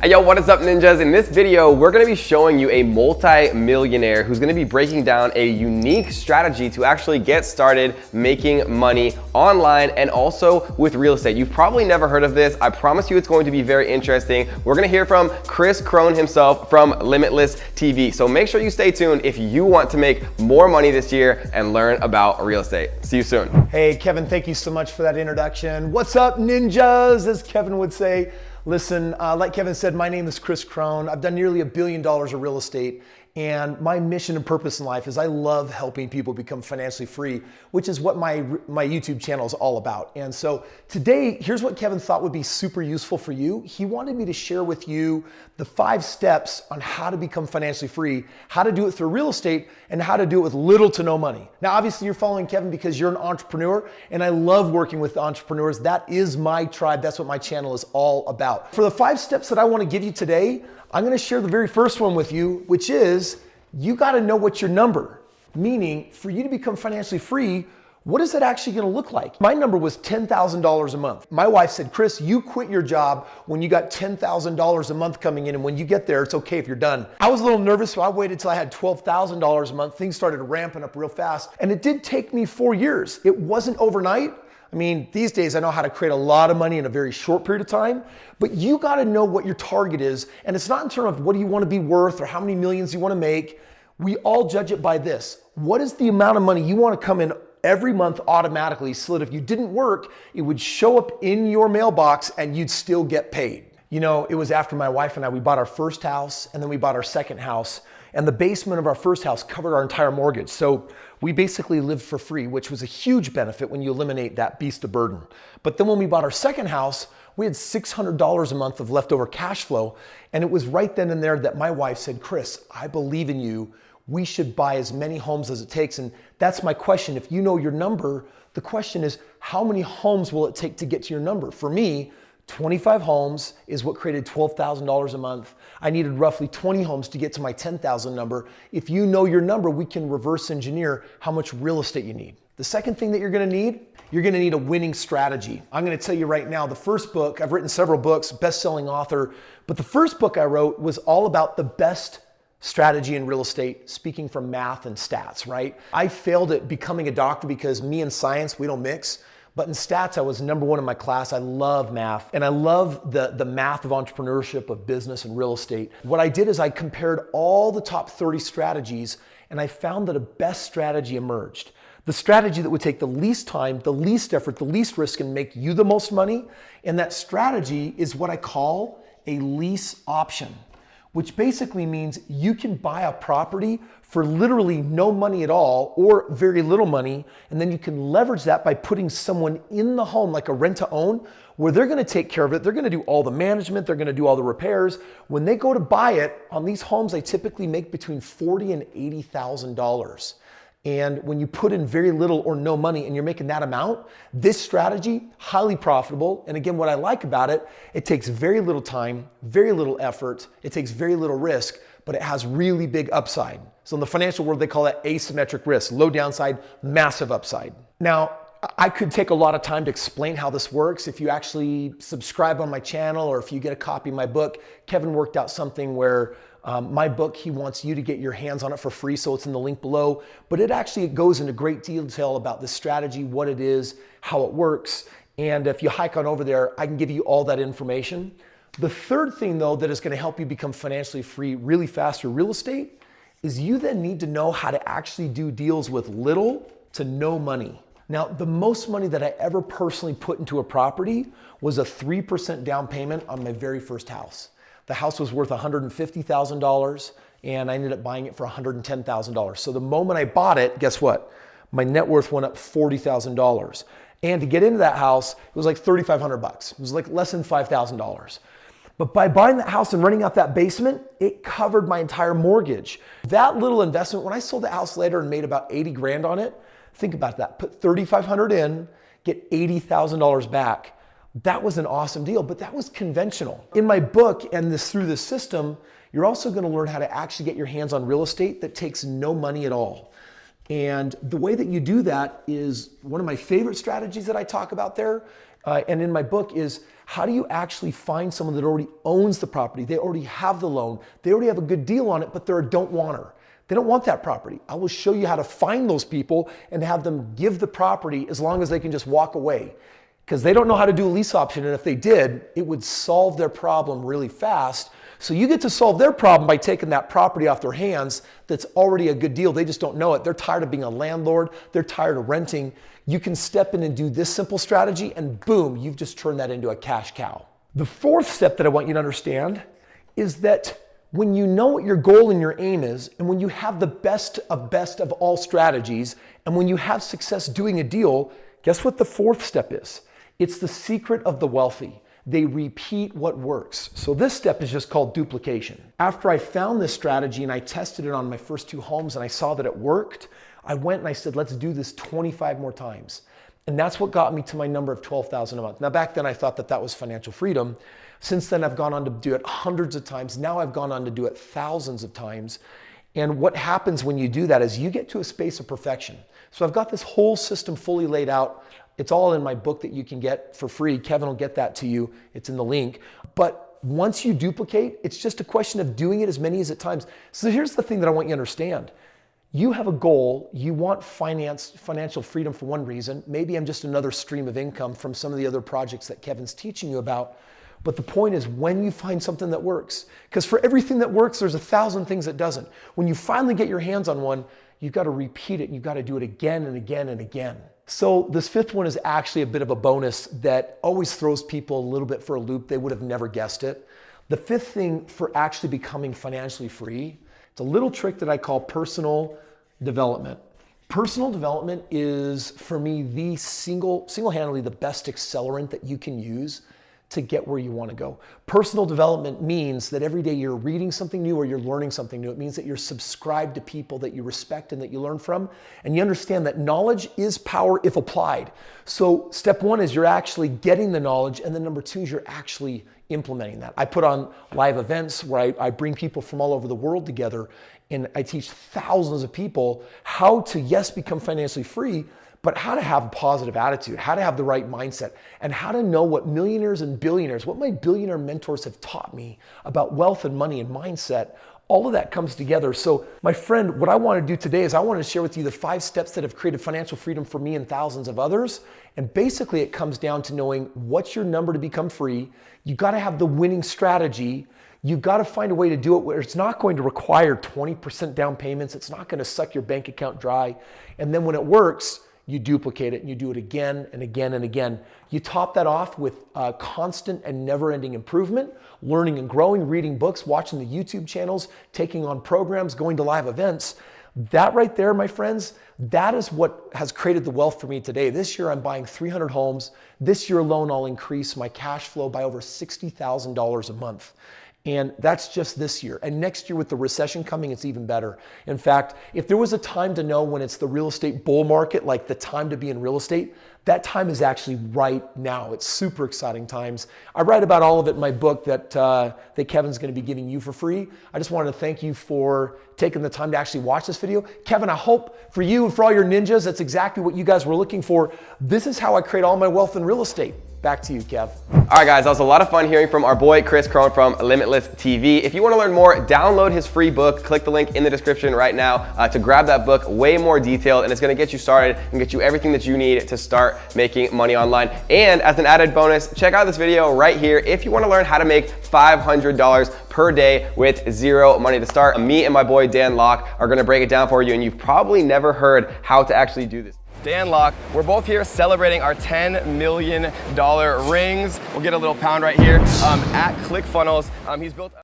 Hey yo, what is up ninjas? In this video, we're gonna be showing you a multi-millionaire who's gonna be breaking down a unique strategy to actually get started making money online and also with real estate. You've probably never heard of this. I promise you it's going to be very interesting. We're gonna hear from Kris Krohn himself from Limitless TV. So make sure you stay tuned if you want to make more money this year and learn about real estate. See you soon. Hey Kevin, thank you so much for that introduction. What's up ninjas, as Kevin would say. Listen, like Kevin said, my name is Kris Krohn. I've done nearly $1 billion of real estate, and my mission and purpose in life is I love helping people become financially free, which is what my YouTube channel is all about. And so today, here's what Kevin thought would be super useful for you. He wanted me to share with you the 5 steps on how to become financially free, how to do it through real estate, and how to do it with little to no money. Now, obviously you're following Kevin because you're an entrepreneur, and I love working with entrepreneurs. That is my tribe. That's what my channel is all about. For the 5 steps that I want to give you today, I'm going to share the very first one with you, which is you got to know what's your number. Meaning, for you to become financially free, what is it actually going to look like? My number was $10,000 a month. My wife said, Kris, you quit your job when you got $10,000 a month coming in, and when you get there, it's okay if you're done. I was a little nervous, so I waited till I had $12,000 a month. Things started ramping up real fast, and it did take me 4 years. It wasn't overnight. I mean, these days I know how to create a lot of money in a very short period of time, but you got to know what your target is. And it's not in terms of what do you want to be worth or how many millions you want to make. We all judge it by this. What is the amount of money you want to come in every month automatically so that if you didn't work, it would show up in your mailbox and you'd still get paid? You know, it was after my wife and I, we bought our first house and then we bought our second house, and the basement of our first house covered our entire mortgage. So we basically lived for free, which was a huge benefit when you eliminate that beast of burden. But then when we bought our second house, we had $600 a month of leftover cash flow. And it was right then and there that my wife said, Kris, I believe in you. We should buy as many homes as it takes. And that's my question. If you know your number, the question is, how many homes will it take to get to your number? For me, 25 homes is what created $12,000 a month. I needed roughly 20 homes to get to my 10,000 number. If you know your number, we can reverse engineer how much real estate you need. The second thing that you're gonna need a winning strategy. I'm gonna tell you right now, the first book, I've written several books, best-selling author, but the first book I wrote was all about the best strategy in real estate, speaking from math and stats, right? I failed at becoming a doctor because me and science, we don't mix. But in stats, I was #1 in my class. I love math, and I love the math of entrepreneurship, of business and real estate. What I did is I compared all the top 30 strategies, and I found that a best strategy emerged. The strategy that would take the least time, the least effort, the least risk, and make you the most money. And that strategy is what I call a lease option, which basically means you can buy a property for literally no money at all or very little money, and then you can leverage that by putting someone in the home, like a rent-to-own, where they're gonna take care of it. They're gonna do all the management, they're gonna do all the repairs. When they go to buy it, on these homes, they typically make between $40,000 and $80,000. And when you put in very little or no money and you're making that amount, this strategy, highly profitable. And again, what I like about it, it takes very little time, very little effort, it takes very little risk, but it has really big upside. So in the financial world, they call that asymmetric risk, low downside, massive upside. Now, I could take a lot of time to explain how this works. If you actually subscribe on my channel or if you get a copy of my book, Kevin worked out something where my book, he wants you to get your hands on it for free, so it's in the link below. But it goes into great detail about this strategy, what it is, how it works. And if you hike on over there, I can give you all that information. The third thing though that is going to help you become financially free really fast through real estate is you then need to know how to actually do deals with little to no money. Now, the most money that I ever personally put into a property was a 3% down payment on my very first house. The house was worth $150,000 and I ended up buying it for $110,000. So the moment I bought it, guess what? My net worth went up $40,000. And to get into that house, it was like $3,500. It was like less than $5,000. But by buying that house and renting out that basement, it covered my entire mortgage. That little investment, when I sold the house later and made about 80 grand on it, think about that. Put $3,500 in, get $80,000 back. That was an awesome deal, but that was conventional. In my book and through this system, you're also gonna learn how to actually get your hands on real estate that takes no money at all. And the way that you do that is one of my favorite strategies that I talk about there and in my book is how do you actually find someone that already owns the property? They already have the loan. They already have a good deal on it, but they're a don't wanter. They don't want that property. I will show you how to find those people and have them give the property as long as they can just walk away. Because they don't know how to do a lease option, and if they did, it would solve their problem really fast. So you get to solve their problem by taking that property off their hands that's already a good deal. They just don't know it. They're tired of being a landlord. They're tired of renting. You can step in and do this simple strategy, and boom, you've just turned that into a cash cow. The fourth step that I want you to understand is that when you know what your goal and your aim is, and when you have the best of all strategies, and when you have success doing a deal, guess what the fourth step is? It's the secret of the wealthy. They repeat what works. So this step is just called duplication. After I found this strategy and I tested it on my first 2 homes and I saw that it worked, I went and I said, let's do this 25 more times. And that's what got me to my number of $12,000 a month. Now back then I thought that that was financial freedom. Since then I've gone on to do it hundreds of times. Now I've gone on to do it thousands of times. And what happens when you do that is you get to a space of perfection. So I've got this whole system fully laid out. It's all in my book that you can get for free. Kevin will get that to you. It's in the link. But once you duplicate, it's just a question of doing it as many as times. So here's the thing that I want you to understand. You have a goal. You want financial freedom for one reason. Maybe I'm just another stream of income from some of the other projects that Kevin's teaching you about. But the point is when you find something that works, because for everything that works, there's 1,000 things that doesn't. When you finally get your hands on one, you've got to repeat it. You've got to do it again and again and again. So this fifth one is actually a bit of a bonus that always throws people a little bit for a loop. They would have never guessed it. The fifth thing for actually becoming financially free, it's a little trick that I call personal development. Personal development is, for me, the single-handedly the best accelerant that you can use to get where you want to go. Personal development means that every day you're reading something new or you're learning something new. It means that you're subscribed to people that you respect and that you learn from, and you understand that knowledge is power if applied. So step one is you're actually getting the knowledge, and then number two is you're actually implementing that. I put on live events where I bring people from all over the world together, and I teach thousands of people how to, yes, become financially free, but how to have a positive attitude, how to have the right mindset, and how to know what millionaires and billionaires, what my billionaire mentors have taught me about wealth and money and mindset. All of that comes together. So my friend, what I want to do today is I want to share with you the 5 steps that have created financial freedom for me and thousands of others. And basically it comes down to knowing what's your number to become free. You got to have the winning strategy. You've got to find a way to do it where it's not going to require 20% down payments. It's not going to suck your bank account dry. And then when it works, you duplicate it and you do it again and again and again. You top that off with constant and never-ending improvement, learning and growing, reading books, watching the YouTube channels, taking on programs, going to live events. That right there, my friends, that is what has created the wealth for me today. This year I'm buying 300 homes. This year alone I'll increase my cash flow by over $60,000 a month. And that's just this year. And next year with the recession coming, it's even better. In fact, if there was a time to know when it's the real estate bull market, like the time to be in real estate, that time is actually right now. It's super exciting times. I write about all of it in my book that Kevin's going to be giving you for free. I just wanted to thank you for taking the time to actually watch this video. Kevin, I hope for you and for all your ninjas, that's exactly what you guys were looking for. This is how I create all my wealth in real estate. Back to you, Kev. All right, guys, that was a lot of fun hearing from our boy, Kris Krohn from Limitless TV. If you want to learn more, download his free book. Click the link in the description right now to grab that book, way more detailed, and it's going to get you started and get you everything that you need to start making money online. And as an added bonus, check out this video right here if you want to learn how to make $500 per day with zero money to start. Me and my boy, Dan Locke, are going to break it down for you, and you've probably never heard how to actually do this. Dan Locke, we're both here celebrating our $10 million rings. We'll get a little pound right here at ClickFunnels. He's built